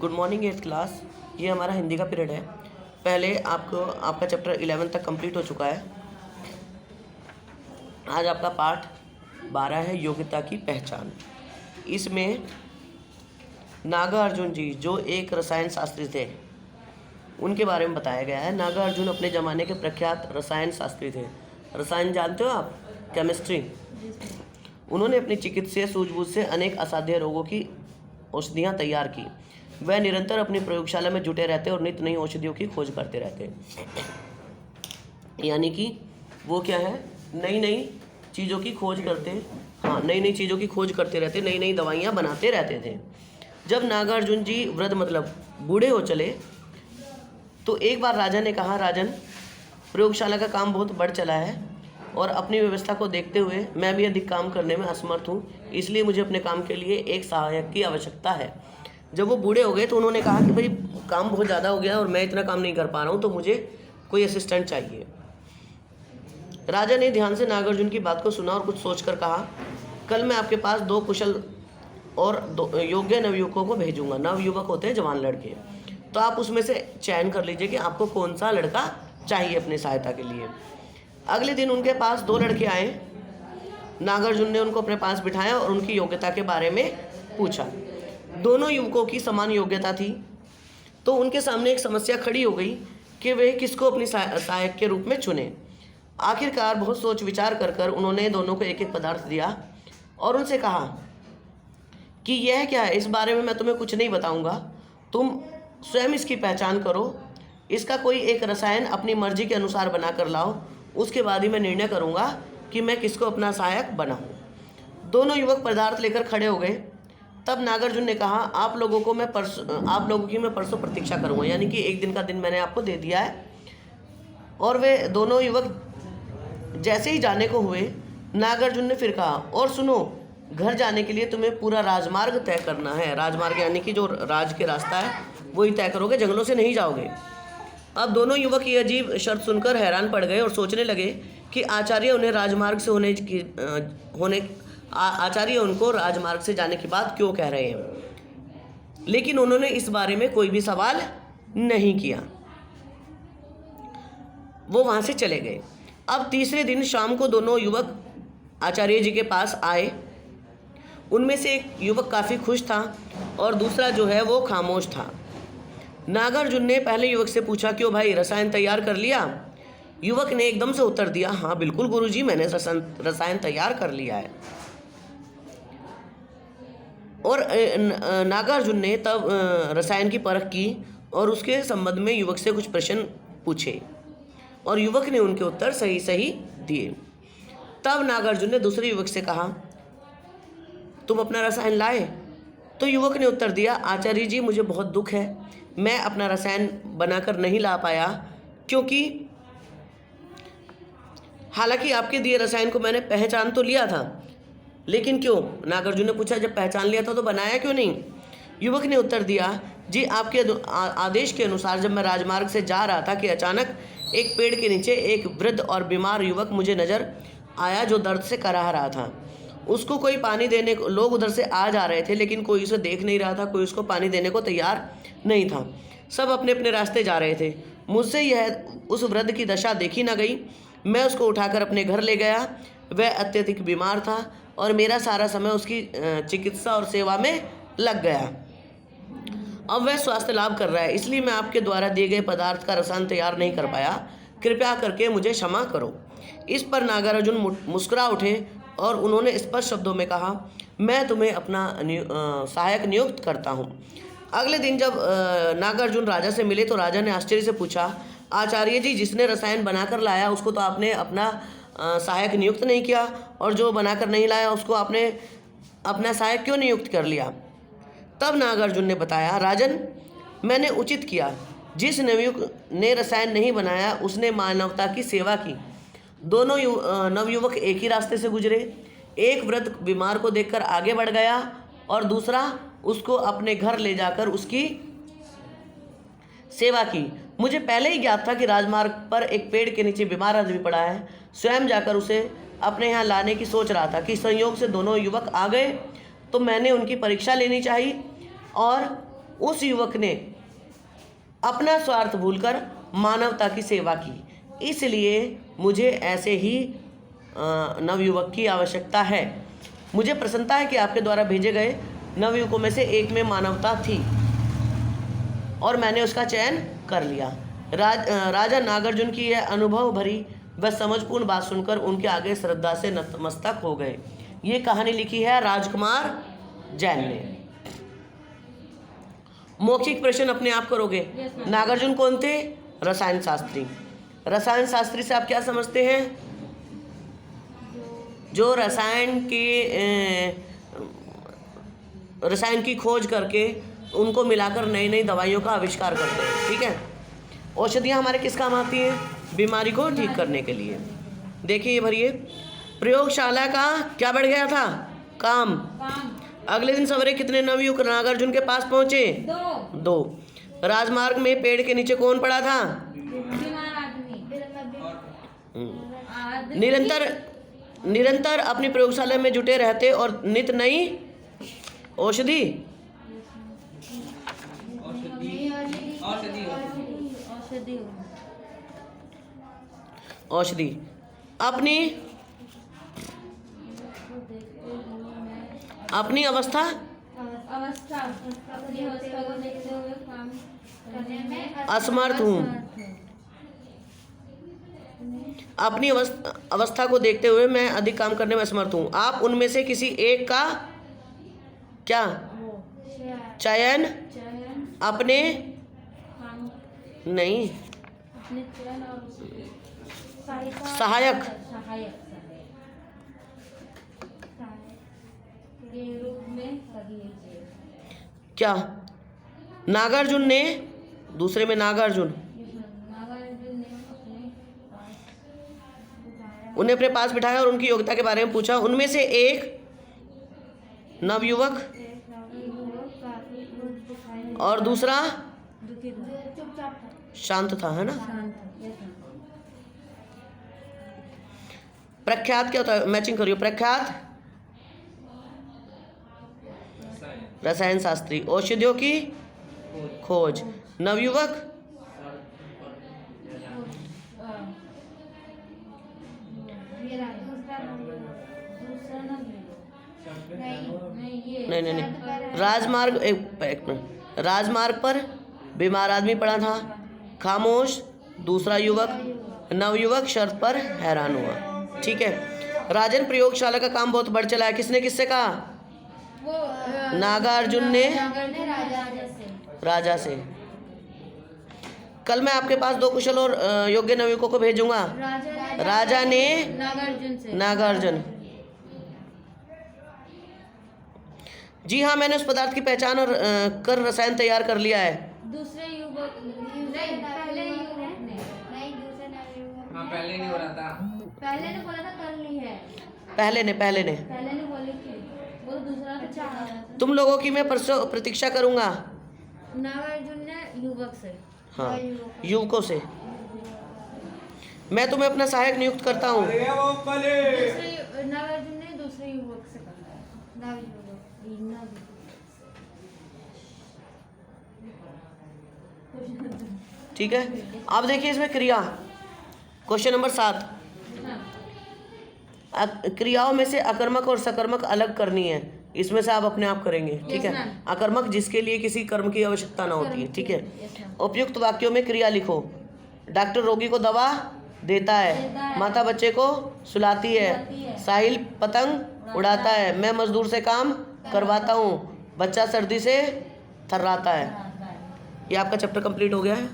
Good morning eighth class. ये हमारा हिंदी का पीरियड है। पहले आपका चैप्टर 11 तक कंप्लीट हो चुका है। आज आपका पाठ 12 है, योग्यता की पहचान। इसमें नागार्जुन जी जो एक रसायन शास्त्री थे उनके बारे में बताया गया है। नागार्जुन अपने ज़माने के प्रख्यात रसायन शास्त्री थे। रसायन जानते हो आप? केमिस्ट्री। उन्होंने अपनी चिकित्सीय सूझबूझ से अनेक असाध्य रोगों की औषधियाँ तैयार की। वह निरंतर अपनी प्रयोगशाला में जुटे रहते और नित्य नई औषधियों की खोज करते रहते। यानी कि वो क्या है, नई नई चीज़ों की खोज करते, नई नई चीज़ों की खोज करते रहते, नई नई दवाइयाँ बनाते रहते थे। जब नागार्जुन जी वृद्ध मतलब बूढ़े हो चले तो एक बार राजा ने कहा, राजन, प्रयोगशाला का काम बहुत बढ़ चला है और अपनी व्यवस्था को देखते हुए मैं भी अधिक काम करने में असमर्थ हूँ, इसलिए मुझे अपने काम के लिए एक सहायक की आवश्यकता है। जब वो बूढ़े हो गए तो उन्होंने कहा कि भाई काम बहुत ज़्यादा हो गया और मैं इतना काम नहीं कर पा रहा हूँ, तो मुझे कोई असिस्टेंट चाहिए। राजा ने ध्यान से नागार्जुन की बात को सुना और कुछ सोचकर कहा, कल मैं आपके पास 2 कुशल और 2 योग्य नवयुवकों को भेजूंगा। नवयुवक होते हैं जवान लड़के, तो आप उसमें से चयन कर लीजिए कि आपको कौन सा लड़का चाहिए अपनी सहायता के लिए। अगले दिन उनके पास 2 लड़के आए। नागार्जुन ने उनको अपने पास बिठाया और उनकी योग्यता के बारे में पूछा। दोनों युवकों की समान योग्यता थी, तो उनके सामने एक समस्या खड़ी हो गई कि वे किसको अपनी सहायक के रूप में चुने। आखिरकार बहुत सोच विचार कर उन्होंने दोनों को एक एक पदार्थ दिया और उनसे कहा कि यह क्या है, इस बारे में मैं तुम्हें कुछ नहीं बताऊंगा, तुम स्वयं इसकी पहचान करो। इसका कोई एक रसायन अपनी मर्जी के अनुसार बना कर लाओ, उसके बाद ही मैं निर्णय करूंगा कि मैं किसको अपना सहायक बनाऊं। दोनों युवक पदार्थ लेकर खड़े हो गए। तब नागार्जुन ने कहा, आप लोगों की मैं परसों प्रतीक्षा करूंगा, यानी कि एक दिन का दिन मैंने आपको दे दिया है। और वे दोनों युवक जैसे ही जाने को हुए, नागार्जुन ने फिर कहा, और सुनो, घर जाने के लिए तुम्हें पूरा राजमार्ग तय करना है। राजमार्ग यानी कि जो राज के रास्ता है वही तय करोगे, जंगलों से नहीं जाओगे। अब दोनों युवक ये अजीब शर्त सुनकर हैरान पड़ गए और सोचने लगे कि आचार्य उनको राजमार्ग से जाने की बात क्यों कह रहे हैं, लेकिन उन्होंने इस बारे में कोई भी सवाल नहीं किया। वो वहां से चले गए। अब तीसरे दिन शाम को दोनों युवक आचार्य जी के पास आए। उनमें से एक युवक काफ़ी खुश था और दूसरा जो है वो खामोश था। नागार्जुन ने पहले युवक से पूछा, क्यों भाई, रसायन तैयार कर लिया? युवक ने एकदम से उत्तर दिया, हाँ बिल्कुल गुरुजी, मैंने रसायन तैयार कर लिया है। और नागार्जुन ने तब रसायन की परख की और उसके संबंध में युवक से कुछ प्रश्न पूछे और युवक ने उनके उत्तर सही सही दिए। तब नागार्जुन ने दूसरे युवक से कहा, तुम अपना रसायन लाए? तो युवक ने उत्तर दिया, आचार्य जी, मुझे बहुत दुख है, मैं अपना रसायन बनाकर नहीं ला पाया, क्योंकि हालांकि आपके दिए रसायन को मैंने पहचान तो लिया था, लेकिन क्यों? नागार्जुन ने पूछा, जब पहचान लिया था तो बनाया क्यों नहीं? युवक ने उत्तर दिया, जी आपके आदेश के अनुसार जब मैं राजमार्ग से जा रहा था कि अचानक एक पेड़ के नीचे एक वृद्ध और बीमार युवक मुझे नजर आया जो दर्द से कराह रहा था। उसको कोई पानी देने को, लोग उधर से आ जा रहे थे लेकिन कोई उसे देख नहीं रहा था, कोई उसको पानी देने को तैयार नहीं था। सब अपने अपने रास्ते जा रहे थे। मुझसे यह उस वृद्ध की दशा देखी ना गई। मैं उसको उठाकर अपने घर ले गया। वह अत्यधिक बीमार था और मेरा सारा समय उसकी चिकित्सा और सेवा में लग गया। अब वह स्वास्थ्य लाभ कर रहा है, इसलिए मैं आपके द्वारा दिए गए पदार्थ का रसायन तैयार नहीं कर पाया। कृपया करके मुझे क्षमा करो। इस पर नागार्जुन मुस्कुरा उठे और उन्होंने स्पष्ट शब्दों में कहा, मैं तुम्हें अपना सहायक नियुक्त करता हूँ। अगले दिन जब नागार्जुन राजा से मिले तो राजा ने आश्चर्य से पूछा, आचार्य जी, जिसने रसायन बनाकर लाया उसको तो आपने अपना सहायक नियुक्त नहीं किया, और जो बनाकर नहीं लाया उसको आपने अपना सहायक क्यों नियुक्त कर लिया? तब नागार्जुन ने बताया, राजन, मैंने उचित किया। जिस नवयुवक ने रसायन नहीं बनाया उसने मानवता की सेवा की। दोनों नवयुवक एक ही रास्ते से गुजरे। एक वृद्ध बीमार को देखकर आगे बढ़ गया और दूसरा उसको अपने घर ले जाकर उसकी सेवा की। मुझे पहले ही ज्ञात था कि राजमार्ग पर एक पेड़ के नीचे बीमार आदमी पड़ा है। स्वयं जाकर उसे अपने यहाँ लाने की सोच रहा था कि संयोग से दोनों युवक आ गए, तो मैंने उनकी परीक्षा लेनी चाहिए और उस युवक ने अपना स्वार्थ भूलकर मानवता की सेवा की, इसलिए मुझे ऐसे ही नवयुवक की आवश्यकता है। मुझे प्रसन्नता है कि आपके द्वारा भेजे गए नवयुवकों में से एक में मानवता थी और मैंने उसका चयन कर लिया। राजा नागार्जुन की यह अनुभव भरी व समझपूर्ण बात सुनकर उनके आगे श्रद्धा से नतमस्तक हो गए। ये कहानी लिखी है राजकुमार जैन ने। मौखिक प्रश्न अपने आप करोगे। नागार्जुन कौन थे? रसायन शास्त्री। रसायन शास्त्री से आप क्या समझते हैं? जो रसायन की खोज करके उनको मिलाकर नई नई दवाइयों का आविष्कार करते हैं। ठीक है। औषधियाँ हमारे किस काम आती हैं? बीमारी को ठीक करने के लिए। देखिए ये भरिए, प्रयोगशाला का क्या बढ़ गया था? काम। अगले दिन सवेरे कितने नवयुवक नागार्जुन के पास पहुंचे? 2। राजमार्ग में पेड़ के नीचे कौन पड़ा था? निरंतर अपनी प्रयोगशाला में जुटे रहते और नित नई औषधि अपनी अवस्था असमर्थ हूँ। अपनी अवस्था को देखते हुए मैं अधिक काम करने में असमर्थ हूँ। आप उनमें से किसी एक का क्या चयन अपने नहीं सहायक के रूप में कर लीजिए। क्या नागार्जुन ने दूसरे में नागार्जुन उन्हें अपने पास बिठाया और उनकी योग्यता के बारे में पूछा। उनमें से एक नवयुवक और दूसरा शांत था, है ना? प्रख्यात क्या होता है? मैचिंग करियो। प्रख्यात रसायन शास्त्री, औषधियों की खोज। नवयुवक नहीं राजमार्ग पर बीमार आदमी पड़ा था। खामोश दूसरा युवक। नवयुवक शर्त पर हैरान हुआ। ठीक है। राजन, प्रयोगशाला का काम बहुत बढ़ चला है। किसने किससे कहा? नागार्जुन ने राजा से। कल मैं आपके पास 2 कुशल और योग्य नवयुवकों को भेजूंगा। राजा ने नागार्जुन। जी हाँ, मैंने उस पदार्थ की पहचान और कर रसायन तैयार कर लिया है। दूसरे युवक पहले नहीं हो रहा था। पहले ने बोला था कर ली है। पहले ने बोली थी वो दूसरा तो चाह रहा था। तुम लोगों की मैं परसों प्रतीक्षा करूंगा। नागार्जुन ने युवक से। हाँ, युवकों से। मैं तुम्हें अपना सहायक नियुक्त करता हूँ। नागार्जुन ने दूसरे युवक से कहा। ठीक है। अब देखिए इसमें क्रिया। Question number 7। क्रियाओं में से अकर्मक और सकर्मक अलग करनी है। इसमें से आप अपने आप करेंगे। ठीक है। अकर्मक जिसके लिए किसी कर्म की आवश्यकता ना होती है। ठीक है। उपयुक्त वाक्यों में क्रिया लिखो। डॉक्टर रोगी को दवा देता है। माता बच्चे को सुलाती है। साहिल पतंग उड़ाता है। मैं मजदूर से काम करवाता हूँ। बच्चा सर्दी से थर्राता है। ये आपका चैप्टर कंप्लीट हो गया है।